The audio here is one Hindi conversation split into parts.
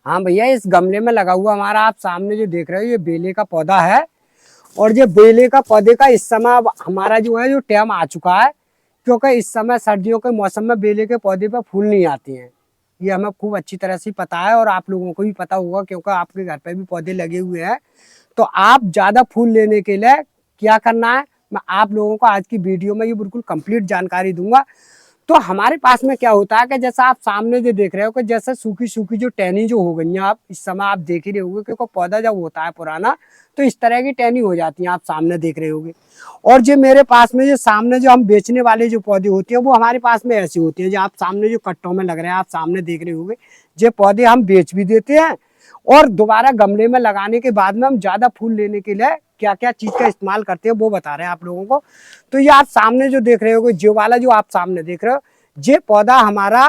हाँ भैया, इस गमले में लगा हुआ हमारा आप सामने जो देख रहे हो ये बेले का पौधा है। और ये बेले का पौधे का इस समय अब हमारा जो है जो टाइम आ चुका है, क्योंकि इस समय सर्दियों के मौसम में बेले के पौधे पर फूल नहीं आते हैं। ये हमें खूब अच्छी तरह से पता है और आप लोगों को भी पता होगा, क्योंकि आपके घर पे भी पौधे लगे हुए हैं। तो आप ज़्यादा फूल लेने के लिए क्या करना है, मैं आप लोगों को आज की वीडियो में ये बिल्कुल कंप्लीट जानकारी दूंगा। तो हमारे पास में क्या होता है कि जैसा आप सामने जो देख रहे हो कि जैसे सूखी सूखी जो टहनी जो हो गई है, आप इस समय आप देख ही रहे होगे, क्योंकि पौधा जब होता है पुराना तो इस तरह की टहनी हो जाती है, आप सामने देख रहे होगे। और जो मेरे पास में जो सामने जो हम बेचने वाले जो पौधे होते हैं वो हमारे पास में ऐसे होते हैं, जो आप सामने जो कट्टों में लग रहे हैं, आप सामने देख रहे होगे। ये पौधे हम बेच भी देते हैं और दोबारा गमले में लगाने के बाद में हम ज्यादा फूल लेने के लिए क्या क्या चीज का इस्तेमाल करते हैं वो बता रहे हैं आप लोगों को। तो ये आप सामने जो देख रहे हो, जो वाला जो आप सामने देख रहे हो, ये पौधा हमारा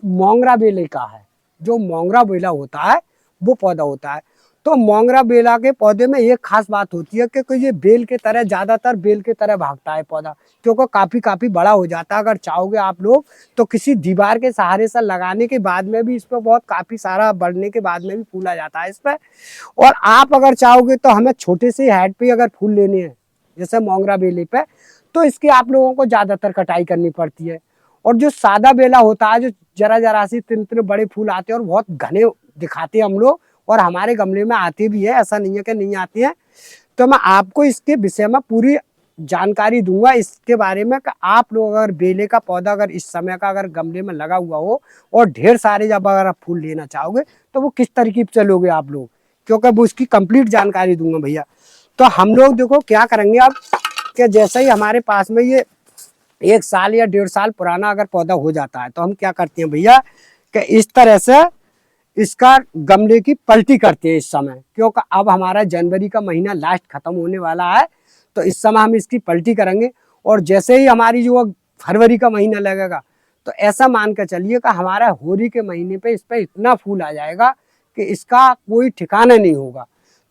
मोंगरा बेले का है। जो मोंगरा बेला होता है वो पौधा होता है। तो मोंगरा बेला के पौधे में एक खास बात होती है कि ये बेल के तरह, ज्यादातर बेल के तरह भागता है पौधा, क्योंकि काफी काफी बड़ा हो जाता है। अगर चाहोगे आप लोग तो किसी दीवार के सहारे से लगाने के बाद में भी इस पर बहुत काफी सारा बढ़ने के बाद में भी फूल आ जाता है इस पर। और आप अगर चाहोगे तो हमें छोटे से हाइट पे अगर फूल लेने हैं जैसे मोंगरा बेले पे, तो इसकी आप लोगों को ज्यादातर कटाई करनी पड़ती है। और जो सादा बेला होता है, जो जरा जरा सी तिन बड़े फूल आते हैं और बहुत घने दिखाते हैं हम लोग, और हमारे गमले में आते भी है, ऐसा नहीं है कि नहीं आते हैं। तो मैं आपको इसके विषय में पूरी जानकारी दूंगा इसके बारे में कि आप लोग अगर बेले का पौधा अगर इस समय का अगर गमले में लगा हुआ हो और ढेर सारे जब अगर आप फूल लेना चाहोगे तो वो किस तरकीब से लोगे आप लोग, क्योंकि वो उसकी कंप्लीट जानकारी दूंगा भैया। तो हम लोग देखो क्या करेंगे अब, कि जैसे ही हमारे पास में ये 1 साल या 1.5 साल पुराना अगर पौधा हो जाता है तो हम क्या करते हैं भैया, कि इस तरह से इसका गमले की पलटी करते हैं इस समय, क्योंकि अब हमारा जनवरी का महीना लास्ट खत्म होने वाला है। तो इस समय हम इसकी पलटी करेंगे और जैसे ही हमारी जो फरवरी का महीना लगेगा तो ऐसा मान कर चलिए कि हमारा होली के महीने पे इस पर इतना फूल आ जाएगा कि इसका कोई ठिकाना नहीं होगा।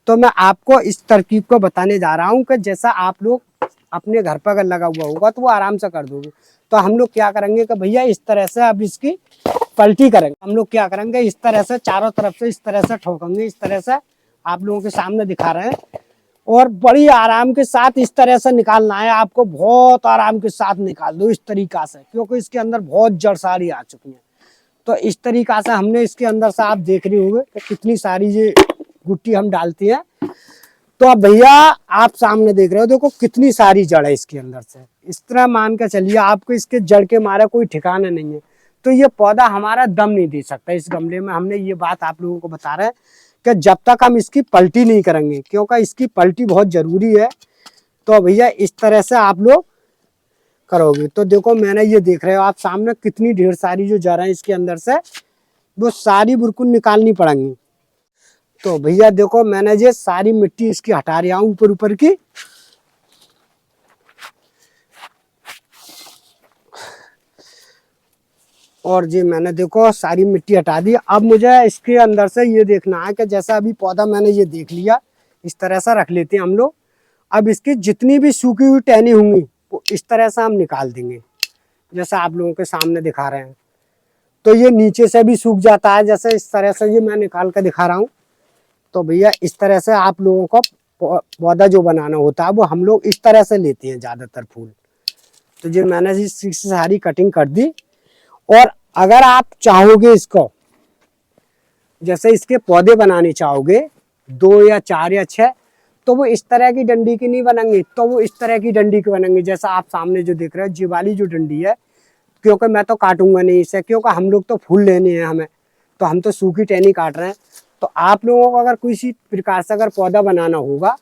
तो मैं आपको इस तरकीब को बताने जा रहा हूँ कि जैसा आप लोग अपने घर पर अगर लगा हुआ होगा तो वो आराम से कर दोगे। तो हम लोग क्या करेंगे कि भैया इस तरह से अब इसकी पलटी करेंगे। हम लोग क्या करेंगे, इस तरह से चारों तरफ से इस तरह से ठोकेंगे, इस तरह से आप लोगों के सामने दिखा रहे हैं। और बड़ी आराम के साथ इस तरह से निकालना है आपको, बहुत आराम के साथ निकाल दो इस तरीका से, क्योंकि इसके अंदर बहुत जड़ सारी आ चुकी है। तो इस तरीका से हमने इसके अंदर से आप देख रहे होंगे कि कितनी सारी ये गुट्टी हम डालती है। तो अब भैया आप सामने देख रहे हो, देखो कितनी सारी जड़ है इसके अंदर से। इस तरह मान कर चलिए आपको इसके जड़ के मारे कोई ठिकाना नहीं है। तो ये पौधा हमारा दम नहीं दे सकता इस गमले में। हमने ये बात आप लोगों को बता रहे हैं कि जब तक हम इसकी पलटी नहीं करेंगे, क्योंकि इसकी पलटी बहुत जरूरी है। तो भैया इस तरह से आप लोग करोगे तो देखो, मैंने ये देख रहे हो आप सामने कितनी ढेर सारी जो जड़ है इसके अंदर से, वो सारी बिल्कुल निकालनी पड़ेंगी। तो भैया देखो, मैंने ये सारी मिट्टी इसकी हटा रहा हूं ऊपर ऊपर की। और जी मैंने देखो सारी मिट्टी हटा दी। अब मुझे इसके अंदर से ये देखना है कि जैसा अभी पौधा मैंने ये देख लिया, इस तरह से रख लेते हैं हम लोग। अब इसकी जितनी भी सूखी हुई टहनी होंगी वो इस तरह से हम निकाल देंगे, जैसा आप लोगों के सामने दिखा रहे हैं। तो ये नीचे से भी सूख जाता है, जैसे इस तरह से ये मैं निकाल कर दिखा रहा हूँ। तो भैया इस तरह से आप लोगों को पौधा जो बनाना होता है वो हम लोग इस तरह से लेते हैं ज्यादातर फूल। तो ये मैंने इसकी सारी कटिंग कर दी। और अगर आप चाहोगे इसको, जैसे इसके पौधे बनाने चाहोगे 2 या 4 या 6, तो वो इस तरह की डंडी की नहीं बनेंगे, तो वो इस तरह की डंडी के बनेंगे जैसा आप सामने जो देख रहे हो। जी वाली जो डंडी है, क्योंकि मैं तो काटूंगा नहीं इसे, क्योंकि हम लोग तो फूल लेने हैं हमें, तो हम तो सूखी टहनी काट रहे हैं। तो आप लोगों को अगर किसी प्रकार से अगर पौधा बनाना होगा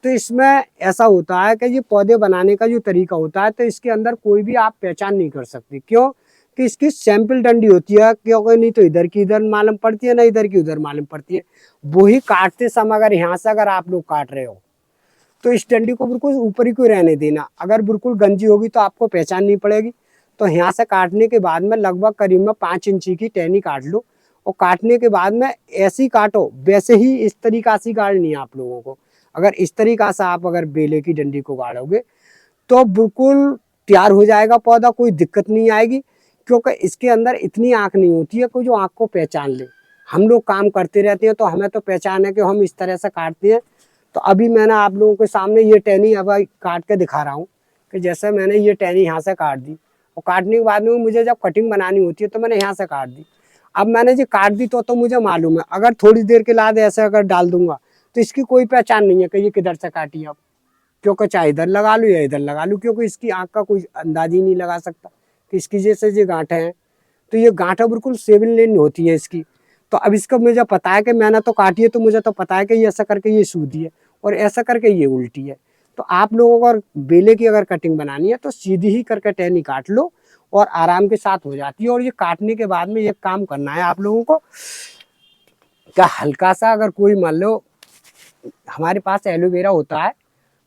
तो इसमें ऐसा होता है कि ये पौधे बनाने का जो तरीका होता है, तो इसके अंदर कोई भी आप पहचान नहीं कर सकते, क्यों कि इसकी सैंपल डंडी होती है। क्योंकि नहीं तो इधर की इधर मालूम पड़ती है, ना इधर की उधर मालूम पड़ती है। वही काटते समय अगर यहाँ से अगर आप लोग काट रहे हो तो इस डंडी को बिल्कुल ऊपर ही को रहने देना। अगर बिल्कुल गंजी होगी तो आपको पहचान नहीं पड़ेगी। तो यहाँ से काटने के बाद में लगभग करीब में 5 इंची की टहनी काट लो। और काटने के बाद में ऐसी काटो, वैसे ही इस तरीका से गाड़नी है आप लोगों को। अगर इस तरीका से आप अगर बेले की डंडी को गाड़ोगे तो बिल्कुल तैयार हो जाएगा पौधा, कोई दिक्कत नहीं आएगी। क्योंकि इसके अंदर इतनी आँख नहीं होती है कोई जो आँख को पहचान ले। हम लोग काम करते रहते हैं तो हमें तो पहचान है कि हम इस तरह से काटते हैं। तो अभी मैंने आप लोगों के सामने ये टहनी अब काट के दिखा रहा हूँ कि जैसे मैंने ये टहनी यहाँ से काट दी, और काटने के बाद में मुझे जब कटिंग बनानी होती है तो मैंने यहाँ से काट दी। अब मैंने जो काट दी तो मुझे मालूम है, अगर थोड़ी देर के बाद ऐसे अगर डाल दूंगा तो इसकी कोई पहचान नहीं है कि ये किधर से काटी अब, क्योंकि चाहे इधर लगा लूँ या इधर लगा लूँ, क्योंकि इसकी आँख का कोई अंदाज ही नहीं लगा सकता कि इसकी जैसे ये गांठें हैं। तो ये गांठें बिल्कुल 7 लेन होती है इसकी। तो अब इसका मुझे पता है कि मैंने तो काटी है, तो मुझे तो पता है कि ये ऐसा करके ये सीधी है और ऐसा करके ये उल्टी है। तो आप लोगों को अगर बेले की अगर कटिंग बनानी है तो सीधी ही करके टहनी काट लो और आराम के साथ हो जाती है। और ये काटने के बाद में एक काम करना है आप लोगों को, क्या हल्का सा अगर कोई मान लो हमारे पास एलोवेरा होता है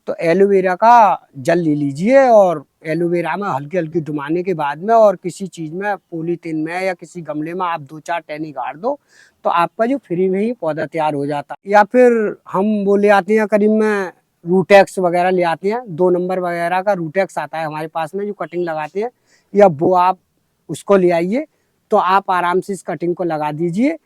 तो एलोवेरा का जल ले लीजिए और एलोवेरा में हल्की हल्की डुबाने के बाद में और किसी चीज़ में पॉलीथीन में या किसी गमले में आप 2-4 टहनी गाड़ दो तो आपका जो फ्री में ही पौधा तैयार हो जाता है। या फिर हम वो ले आते हैं करीब में रूटेक्स वगैरह ले आते हैं, 2 नंबर वगैरह का रूटेक्स आता है हमारे पास में जो कटिंग लगाते हैं, या वो आप उसको ले आइए तो आप आराम से इस कटिंग को लगा दीजिए।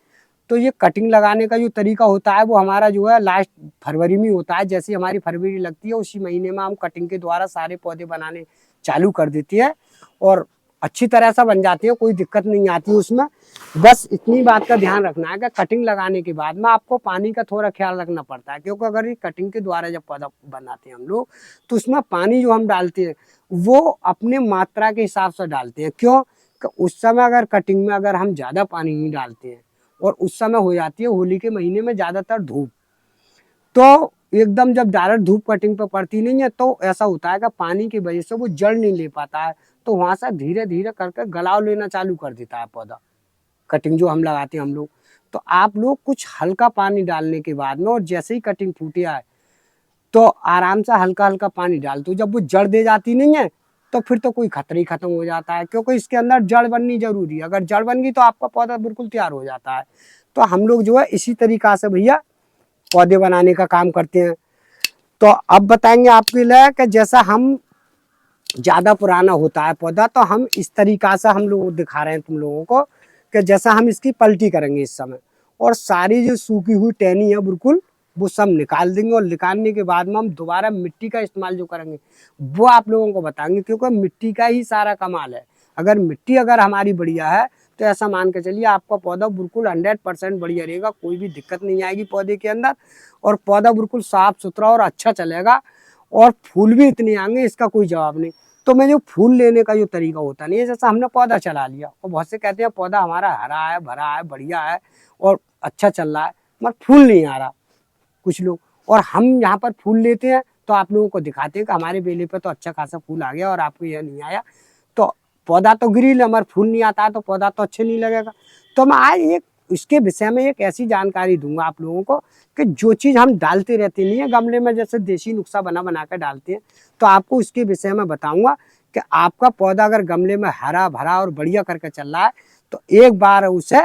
तो ये कटिंग लगाने का जो तरीका होता है वो हमारा जो है लास्ट फरवरी में होता है। जैसे हमारी फरवरी लगती है उसी महीने में हम कटिंग के द्वारा सारे पौधे बनाने चालू कर देती है और अच्छी तरह से बन जाती है, कोई दिक्कत नहीं आती उसमें। बस इतनी बात का ध्यान रखना है कि कटिंग लगाने के बाद में आपको पानी का थोड़ा ख्याल रखना पड़ता है, क्योंकि अगर ये कटिंग के द्वारा जब पौधा बनाते हैं हम लोग तो उसमें पानी जो हम डालते हैं वो अपने मात्रा के हिसाब से डालते हैं। क्यों? उस समय अगर कटिंग में अगर हम ज़्यादा पानी नहीं डालते हैं और उस समय हो जाती है होली के महीने में ज़्यादातर धूप, तो एकदम जब डायरेक्ट धूप कटिंग पर पड़ती नहीं है तो ऐसा होता है कि पानी की वजह से वो जड़ नहीं ले पाता है, तो वहाँ से धीरे धीरे करके गलाव लेना चालू कर देता है पौधा। कटिंग जो हम लगाते हैं हम लोग, तो आप लोग कुछ हल्का पानी डालने के बाद में और जैसे ही कटिंग फूटे आए तो आराम से हल्का हल्का पानी डाल दो। जब वो जड़ दे जाती नहीं है तो फिर तो कोई खतरा ही खत्म हो जाता है, क्योंकि इसके अंदर जड़ बननी जरूरी है। अगर जड़ बन गई तो आपका पौधा बिल्कुल तैयार हो जाता है। तो हम लोग जो है इसी तरीका से भैया पौधे बनाने का काम करते हैं। तो अब बताएंगे आपके लिए कि जैसा हम ज़्यादा पुराना होता है पौधा तो हम इस तरीका से हम लोग दिखा रहे हैं तुम लोगों को कि जैसा हम इसकी पलटी करेंगे इस समय, और सारी जो सूखी हुई टहनी है बिल्कुल वो सब निकाल देंगे। और निकालने के बाद में हम दोबारा मिट्टी का इस्तेमाल जो करेंगे वो आप लोगों को बताएंगे, क्योंकि मिट्टी का ही सारा कमाल है। अगर मिट्टी अगर हमारी बढ़िया है तो ऐसा मान के चलिए आपका पौधा बिल्कुल 100% बढ़िया रहेगा, कोई भी दिक्कत नहीं आएगी पौधे के अंदर, और पौधा बिल्कुल साफ सुथरा और अच्छा चलेगा और फूल भी इतने आएंगे इसका कोई जवाब नहीं। तो मैं जो फूल लेने का जो तरीका होता नहीं है, जैसा हमने पौधा चला लिया और बहुत से कहते हैं पौधा हमारा हरा है भरा है बढ़िया है और अच्छा चल रहा है मगर फूल नहीं आ रहा कुछ लोग, और हम यहाँ पर फूल लेते हैं तो आप लोगों को दिखाते हैं कि हमारे बेले पे तो अच्छा खासा फूल आ गया और आपको यह नहीं आया, तो पौधा तो ग्रिल है मगर फूल नहीं आता है तो पौधा तो अच्छे नहीं लगेगा। तो मैं आज एक इसके विषय में एक ऐसी जानकारी दूंगा आप लोगों को कि जो चीज़ हम डालते रहते नहीं है गमले में, जैसे देसी नुस्खा बना बना कर डालते हैं, तो आपको उसके विषय में बताऊंगा कि आपका पौधा अगर गमले में हरा भरा और बढ़िया करके चल रहा है तो एक बार उसे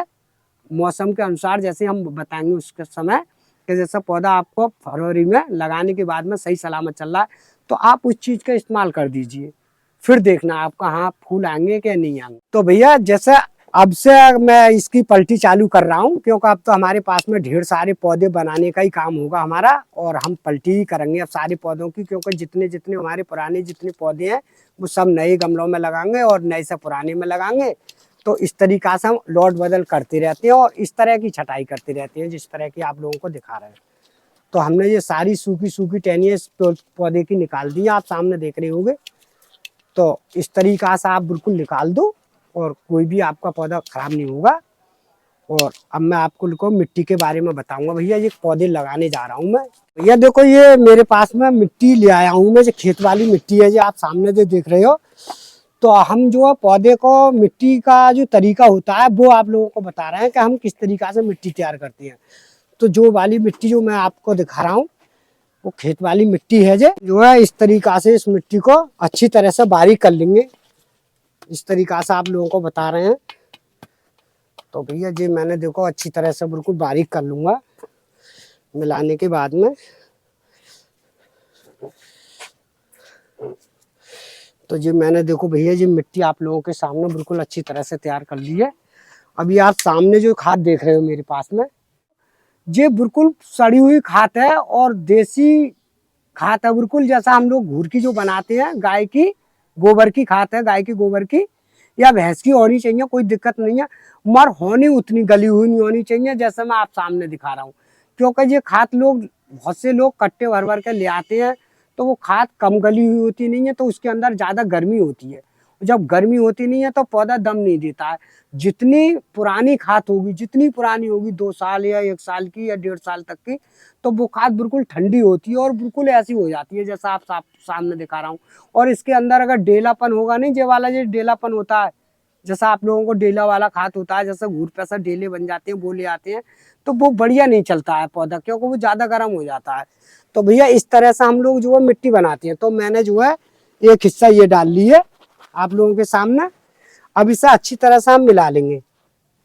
मौसम के अनुसार जैसे हम बताएंगे उसके समय कि जैसा पौधा आपको फरवरी में लगाने के बाद में सही सलामत चल रहा है तो आप उस चीज़ का इस्तेमाल कर दीजिए, फिर देखना आपका हाँ फूल आएंगे कि नहीं आएंगे। तो भैया जैसे अब से मैं इसकी पलटी चालू कर रहा हूँ, क्योंकि अब तो हमारे पास में ढेर सारे पौधे बनाने का ही काम होगा हमारा और हम पलटी ही करेंगे अब सारे पौधों की, क्योंकि जितने जितने हमारे पुराने जितने पौधे हैं वो सब नए गमलों में लगाएंगे और नए से पुराने में लगाएंगे। तो इस तरीका से हम लौट बदल करते रहते हैं और इस तरह की छटाई करते रहते हैं जिस तरह की आप लोगों को दिखा रहे हैं। तो हमने ये सारी सूखी सूखी टहनियाँ इस पौधे की निकाल दी, आप सामने देख रहे होंगे। तो इस तरीका से आप बिल्कुल निकाल दो और कोई भी आपका पौधा खराब नहीं होगा। और अब मैं आपको मिट्टी के बारे में बताऊंगा भैया, ये पौधे लगाने जा रहा हूँ मैं। भैया देखो ये मेरे पास में मिट्टी ले आया हूँ मैं, जो खेत वाली मिट्टी है जो आप सामने जो देख रहे हो। तो हम जो है पौधे को मिट्टी का जो तरीका होता है वो आप लोगों को बता रहे हैं कि हम किस तरीका से मिट्टी तैयार करते हैं। तो जो वाली मिट्टी जो मैं आपको दिखा रहा हूँ वो खेत वाली मिट्टी है जो है इस तरीका से इस मिट्टी को अच्छी तरह से बारीक कर लेंगे, इस तरीका से आप लोगों को बता रहे हैं। तो भैया जी मैंने देखो अच्छी तरह से बिल्कुल बारीक कर लूँगा मिलाने के बाद में। तो जी मैंने देखो भैया जी मिट्टी आप लोगों के सामने बिल्कुल अच्छी तरह से तैयार कर ली है। अभी आप सामने जो खाद देख रहे हो मेरे पास में, ये बिल्कुल सड़ी हुई खाद है और देसी खाद है, बिल्कुल जैसा हम लोग घूर की जो बनाते हैं, गाय की गोबर की खाद है, गाय की गोबर की या भैंस की होनी चाहिए, कोई दिक्कत नहीं है, मगर होनी उतनी गली हुई नहीं होनी चाहिए जैसे मैं आप सामने दिखा रहा हूँ। क्योंकि ये खाद लोग, बहुत से लोग कट्टे भर भर के ले आते हैं, तो वो खाद कम गली हुई होती नहीं है, तो उसके अंदर ज़्यादा गर्मी होती है। जब गर्मी होती नहीं है तो पौधा दम नहीं देता है। जितनी पुरानी खाद होगी, जितनी पुरानी होगी, 2 साल या 1 साल की या 1.5 साल तक की, तो वो खाद बिल्कुल ठंडी होती है और बिल्कुल ऐसी हो जाती है जैसा आप सामने दिखा रहा हूँ। और इसके अंदर अगर डेलापन होगा नहीं, ये वाला जो डेलापन होता है, जैसा आप लोगों को डेला वाला खाद होता है, जैसे घूर पैसा डेले बन जाते हैं, बोले आते हैं, तो वो बढ़िया नहीं चलता है पौधा, क्योंकि वो ज़्यादा गर्म हो जाता है। तो भैया इस तरह से हम लोग जो है मिट्टी बनाते हैं। तो मैंने जो है एक हिस्सा ये डाल ली है आप लोगों के सामने। अब इसे अच्छी तरह से हम मिला लेंगे।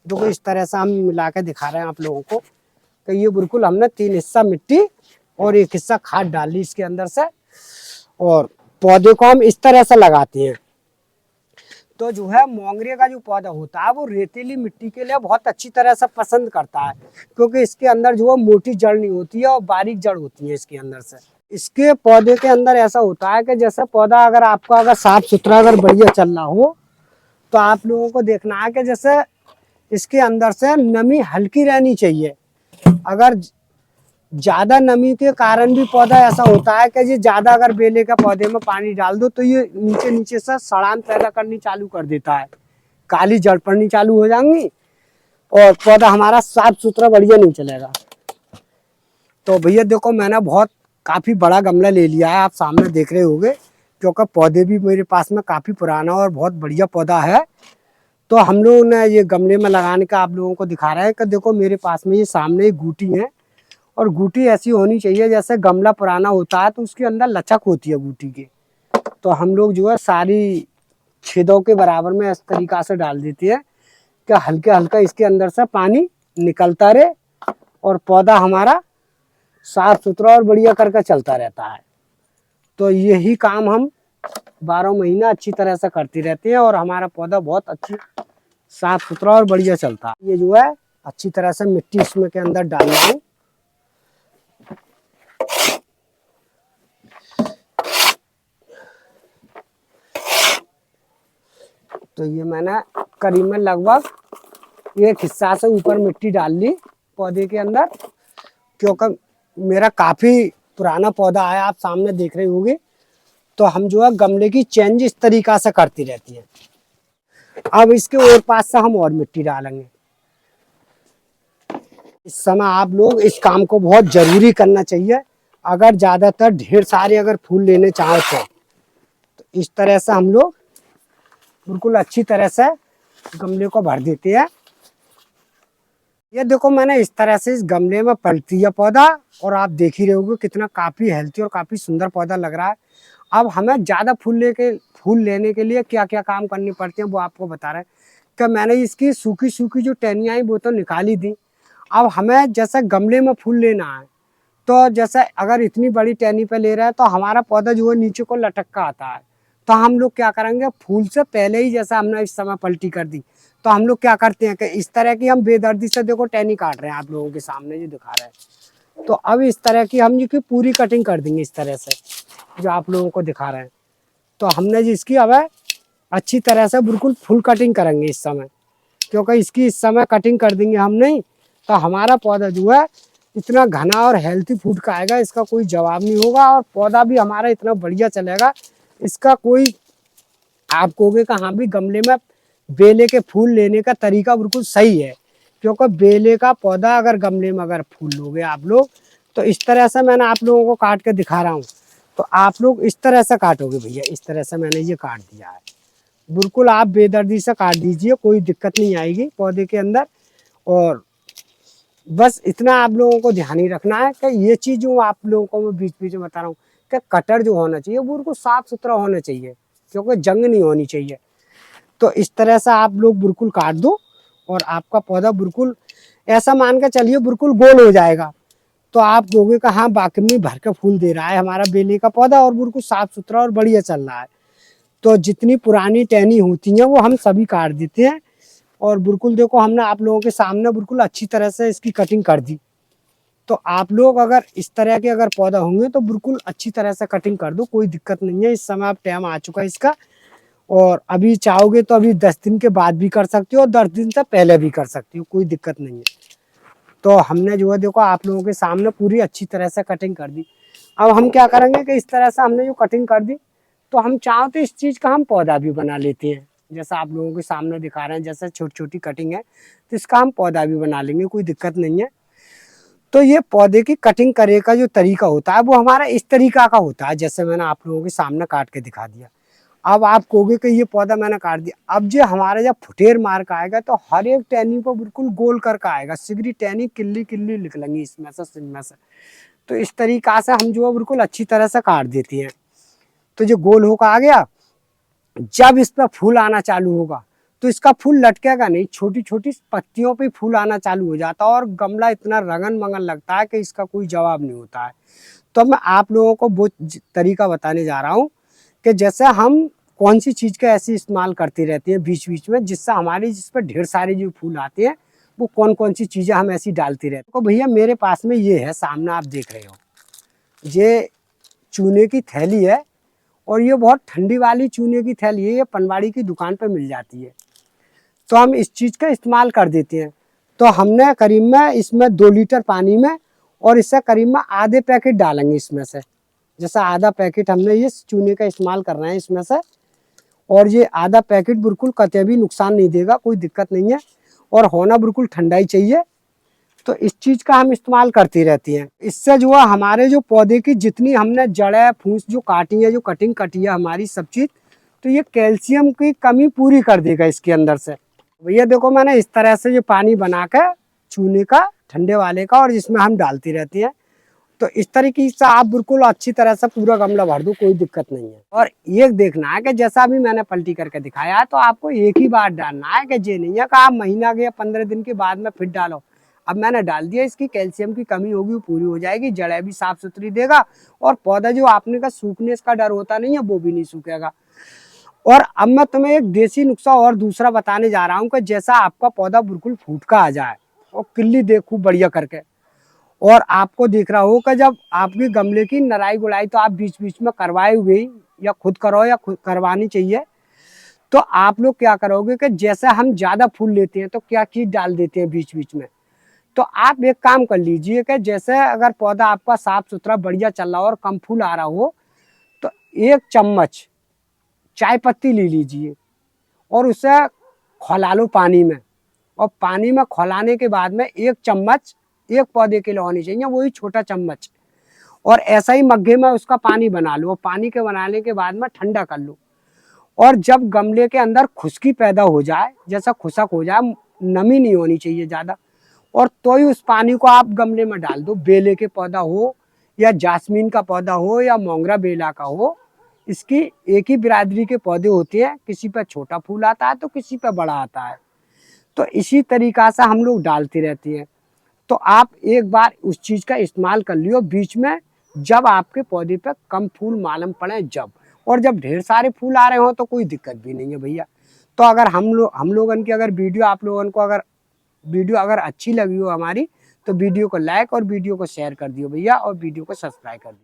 देखो इस तरह से हम मिला के दिखा रहे हैं आप लोगों को कि ये बिल्कुल हमने 3 हिस्सा मिट्टी और 1 हिस्सा खाद डाल ली इसके अंदर से, और पौधे को हम इस तरह से लगाते हैं। तो जो है मोंगरे का जो पौधा होता है वो रेतीली मिट्टी के लिए बहुत अच्छी तरह से पसंद करता है, क्योंकि इसके अंदर जो है मोटी जड़ नहीं होती है और बारीक जड़ होती है इसके अंदर से। इसके पौधे के अंदर ऐसा होता है कि जैसे पौधा अगर आपका अगर साफ सुथरा अगर बढ़िया चल रहा हो, तो आप लोगों को देखना है कि जैसे इसके अंदर से नमी हल्की रहनी चाहिए। अगर ज्यादा नमी के कारण भी पौधा ऐसा होता है कि ये ज्यादा अगर बेले के पौधे में पानी डाल दो तो ये नीचे नीचे से सड़ान पैदा करनी चालू कर देता है, काली जड़ पड़नी चालू हो जाएंगी और पौधा हमारा साफ सुथरा बढ़िया नहीं चलेगा। तो भैया देखो मैंने बहुत काफी बड़ा गमला ले लिया है, आप सामने देख रहे होंगे, क्योंकि पौधे भी मेरे पास में काफी पुराना और बहुत बढ़िया पौधा है। तो हम लोग ने ये गमले में लगाने का आप लोगों को दिखा रहा है कि देखो मेरे पास में ये सामने एक गूटी है, और गूटी ऐसी होनी चाहिए जैसे गमला पुराना होता है तो उसके अंदर लचक होती है गूटी की। तो हम लोग जो है सारी छेदों के बराबर में इस तरीका से डाल देते हैं कि हल्का हल्का इसके अंदर से पानी निकलता रहे और पौधा हमारा साफ सुथरा और बढ़िया करके चलता रहता है। तो यही काम हम 12 महीना अच्छी तरह से करते रहते हैं और हमारा पौधा बहुत अच्छी साफ सुथरा और बढ़िया चलता है। ये जो है अच्छी तरह से मिट्टी इसमें के अंदर डालना है। तो ये मैंने करीबन लगभग 1 हिस्सा से ऊपर मिट्टी डाल ली पौधे के अंदर, क्योंकि मेरा काफी पुराना पौधा है, आप सामने देख रहे होंगे। तो हम जो है गमले की चेंज इस तरीका से करती रहती है। अब इसके और पास से हम और मिट्टी डालेंगे। इस समय आप लोग इस काम को बहुत जरूरी करना चाहिए। अगर ज्यादातर ढेर सारे अगर फूल लेने चाहो तो इस तरह से हम लोग बिल्कुल अच्छी तरह से गमले को भर देते हैं। ये देखो मैंने इस तरह से इस गमले में पलट दिया पौधा, और आप देख ही रहे होगे कितना काफी हेल्थी और काफी सुंदर पौधा लग रहा है। अब हमें ज्यादा फूल लेने के लिए क्या क्या काम करने पड़ते हैं वो आपको बता रहे हैं कि मैंने इसकी सूखी सूखी जो टहनियाँ आई वो तो निकाली दी। अब हमें जैसे गमले में फूल लेना है, तो जैसे अगर इतनी बड़ी टहनी पे ले रहे हैं तो हमारा पौधा जो है नीचे को लटक का आता है। तो हम लोग क्या करेंगे, फूल से पहले ही जैसा हमने इस समय पलटी कर दी, तो हम लोग क्या करते हैं कि इस तरह की हम बेदर्दी से देखो टहनी काट रहे हैं आप लोगों के सामने जो दिखा रहे हैं। तो अब इस तरह की हम जी पूरी कटिंग कर देंगे इस तरह से जो आप लोगों को दिखा रहे हैं। तो हमने जी इसकी अब अच्छी तरह से बिल्कुल फुल कटिंग करेंगे इस समय, क्योंकि इसकी इस समय कटिंग कर देंगे हम नहीं तो हमारा पौधा जो है इतना घना और हेल्थी फूड का आएगा, इसका कोई जवाब नहीं होगा, और पौधा भी हमारा इतना बढ़िया चलेगा। इसका कोई आप कहोगे कि हाँ भी गमले में बेले के फूल लेने का तरीका बिल्कुल सही है, क्योंकि बेले का पौधा अगर गमले में अगर फूल लोगे आप लोग तो इस तरह से मैंने आप लोगों को काट के दिखा रहा हूँ, तो आप लोग इस तरह से काटोगे भैया। इस तरह से मैंने ये काट दिया है, बिल्कुल आप बेदर्दी से काट दीजिए, कोई दिक्कत नहीं आएगी पौधे के अंदर। और बस इतना आप लोगों को ध्यान ही रखना है कि ये चीज़ जो आप लोगों को मैं बीच बीच में बता रहा हूँ कि कटर जो होना चाहिए वो बिल्कुल साफ सुथरा होना चाहिए, क्योंकि जंग नहीं होनी चाहिए। तो इस तरह से आप लोग बिल्कुल काट दो और आपका पौधा बिल्कुल ऐसा मान के चलिए बिल्कुल गोल हो जाएगा। तो आप कहोगे कि हाँ वाकई में भर के फूल दे रहा है हमारा बेले का पौधा और बिल्कुल साफ सुथरा और बढ़िया चल रहा है। तो जितनी पुरानी टहनी होती हैं वो हम सभी काट देते हैं, और बिल्कुल देखो हमने आप लोगों के सामने बिल्कुल अच्छी तरह से इसकी कटिंग कर दी। तो आप लोग अगर इस तरह के अगर पौधा होंगे तो बिल्कुल अच्छी तरह से कटिंग कर दो, कोई दिक्कत नहीं है। इस समय अब टाइम आ चुका है इसका, और अभी चाहोगे तो अभी 10 दिन के बाद भी कर सकते हो और 10 दिन से पहले भी कर सकते हो, कोई दिक्कत नहीं है। तो हमने जो है देखो आप लोगों के सामने पूरी अच्छी तरह से कटिंग कर दी। अब हम क्या करेंगे कि इस तरह से हमने जो कटिंग कर दी, तो हम चाहो तो इस चीज़ का हम पौधा भी बना लेते हैं, जैसा आप लोगों के सामने दिखा रहे हैं। जैसे छोटी छोटी कटिंग है तो इसका हम पौधा भी बना लेंगे, कोई दिक्कत नहीं है। तो ये पौधे की कटिंग करे का जो तरीका होता है वो हमारा इस तरीका का होता है, जैसे मैंने आप लोगों के सामने काट के दिखा दिया। अब आप कहोगे कि ये पौधा मैंने काट दिया, अब जो हमारा जब फुटेर मार का आएगा तो हर एक टहनी को बिल्कुल गोल करके आएगा, सिगरी टहनी किल्ली किल्ली निकलेंगी इसमें से, सिंह में से। तो इस तरीका से हम जो है बिल्कुल अच्छी तरह से काट देती हैं। तो जो गोल होकर आ गया, जब इस पर फूल आना चालू होगा तो इसका फूल लटकेगा नहीं, छोटी छोटी पत्तियों पे फूल आना चालू हो जाता है और गमला इतना रंगन मंगन लगता है कि इसका कोई जवाब नहीं होता है। तो मैं आप लोगों को वो तरीका बताने जा रहा हूँ कि जैसे हम कौन सी चीज़ का ऐसी इस्तेमाल करती रहती है बीच बीच में, जिससे हमारी जिस पर ढेर सारे जो फूल आते हैं वो कौन कौन सी चीज़ें हम ऐसी डालती रहती हैं। तो भैया मेरे पास में ये है, सामने आप देख रहे हो, ये चूने की थैली है और ये बहुत ठंडी वाली चूने की थैली है, ये पनवाड़ी की दुकान पर मिल जाती है। तो हम इस चीज़ का इस्तेमाल कर देते हैं। तो हमने करीब में इसमें 2 लीटर पानी में, और इससे करीब में आधे पैकेट डालेंगे इसमें से, जैसा आधा पैकेट हमने ये चूने का इस्तेमाल कर रहे हैं इसमें से। और ये आधा पैकेट बिल्कुल कतई भी नुकसान नहीं देगा, कोई दिक्कत नहीं है, और होना बिल्कुल ठंडा ही चाहिए। तो इस चीज़ का हम इस्तेमाल करती रहती हैं। इससे जो है हमारे जो पौधे की जितनी हमने जड़ें फूस जो काटी है, जो कटिंग कटी है हमारी सब चीज़, तो ये कैल्शियम की कमी पूरी कर देगा इसके अंदर से। भैया देखो मैंने इस तरह से ये पानी बना कर चूने का, ठंडे वाले का, और जिसमें हम डालती रहती हैं। तो इस तरीके से आप बिल्कुल अच्छी तरह से पूरा गमला भर दो, कोई दिक्कत नहीं है। और ये देखना है कि जैसा अभी मैंने पलटी करके दिखाया है, तो आपको एक ही बार डालना है, कि ये नहीं है कि आप महीना के या 15 दिन के बाद में फिर डालो। अब मैंने डाल दिया, इसकी कैल्शियम की कमी होगी वो पूरी हो जाएगी, जड़ें भी साफ सुथरी देगा, और पौधा जो आपने का सूखने इसका डर होता नहीं है वो भी नहीं सूखेगा। और अब मैं तुम्हें एक देसी नुस्खा और दूसरा बताने जा रहा हूँ कि जैसा आपका पौधा बिल्कुल फूट का आ जाए और किल्ली देखो बढ़िया करके, और आपको दिख रहा हो कि जब आपके गमले की नराई गुड़ाई तो आप बीच बीच में करवाए हुए ही, या खुद करो या खुद करवानी चाहिए, तो आप लोग क्या करोगे कि जैसे हम ज़्यादा फूल लेते हैं तो क्या चीज़ डाल देते हैं बीच बीच में। तो आप एक काम कर लीजिए कि जैसे अगर पौधा आपका साफ सुथरा बढ़िया चल रहा हो और कम फूल आ रहा हो, तो 1 चम्मच चाय पत्ती ले लीजिए और उसे खौला लो पानी में, और पानी में खौलाने के बाद में 1 चम्मच, एक पौधे के लिए होनी चाहिए वही छोटा चम्मच, और ऐसा ही मग्गे में उसका पानी बना लो। पानी के बनाने के बाद में ठंडा कर लो, और जब गमले के अंदर खुश्की पैदा हो जाए, जैसा खुशक हो जाए, नमी नहीं होनी चाहिए ज़्यादा, और तो ही उस पानी को आप गमले में डाल दो। बेले के पौधा हो या जास्मीन का पौधा हो या मोंगरा बेला का हो, इसकी एक ही बिरादरी के पौधे होते हैं, किसी पर छोटा फूल आता है तो किसी पर बड़ा आता है। तो इसी तरीका से हम लोग डालते रहते हैं। तो आप एक बार उस चीज़ का इस्तेमाल कर लियो बीच में, जब आपके पौधे पे कम फूल मालूम पड़े जब, और जब ढेर सारे फूल आ रहे हो तो कोई दिक्कत भी नहीं है भैया। तो अगर हम लोगन की अगर वीडियो आप लोगन को अगर वीडियो अगर अच्छी लगी हो हमारी, तो वीडियो को लाइक और वीडियो को शेयर कर दियो भैया, और वीडियो को सब्सक्राइब कर दियो।